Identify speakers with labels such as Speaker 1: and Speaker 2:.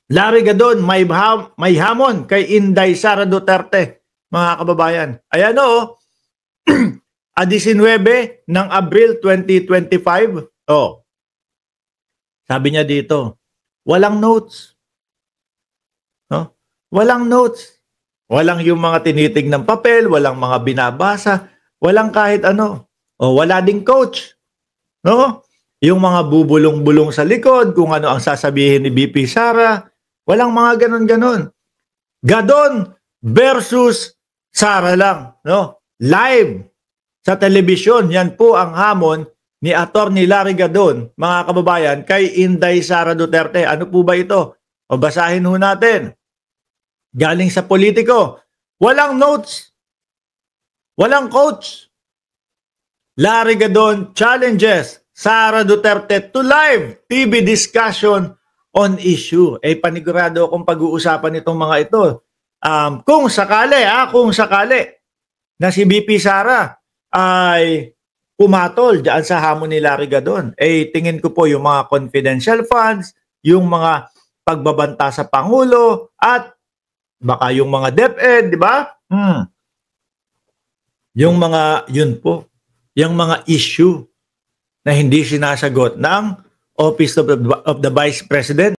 Speaker 1: Larry Gadon, may hamon kay Inday Sara Duterte, mga kababayan. Ayan o, 19 ng Abril 2025. Oh, sabi niya dito, walang notes. No? Walang notes. Walang yung mga tinitig ng papel, walang mga binabasa, walang kahit ano. O wala ding coach. No? Yung mga bubulong-bulong sa likod, kung ano ang sasabihin ni BP Sara, walang mga ganon-ganon. Gadon versus Sara lang. No? Live sa telebisyon, yan po ang hamon ni Attorney Larry Gadon, mga kababayan, kay Inday Sara Duterte. Ano po ba ito? O basahin ho natin. Galing sa Politico. Walang notes. Walang coach. Larry Gadon challenges Sara Duterte to live TV discussion on issue. Panigurado akong pag-uusapan itong mga ito. Kung sakali na si BP Sara ay pumatol dyan sa hamon ni Larry Gadon, tingin ko po yung mga confidential funds, yung mga pagbabanta sa Pangulo, at baka yung mga DepEd, di ba? Yung mga, yun po, yung mga issue na hindi sinasagot ng Office of the Vice President.